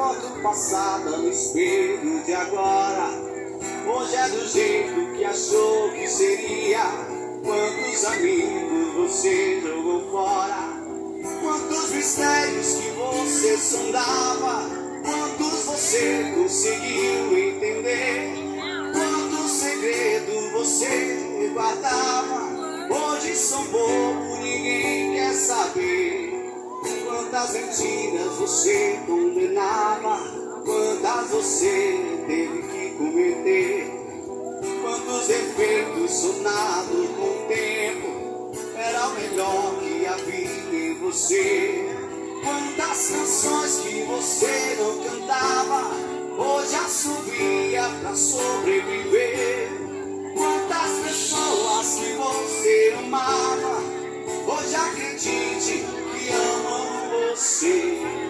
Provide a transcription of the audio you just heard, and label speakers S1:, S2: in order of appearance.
S1: foto passada no espelho de agora. Hoje é do jeito que achou que seria. Quantos amigos você jogou fora? Quantos mistérios que você sondava? Quantos você conseguiu entender? Quantos segredos você guardava? Hoje são bobo, ninguém quer saber. Quantas mentiras você condenava? Quantas você teve que cometer? Quantos defeitos sonados com o tempo? Era o melhor que havia em você. Quantas canções que você não cantava, hoje assovia pra sobreviver. Quantas pessoas que você amava, hoje acredite que amam você.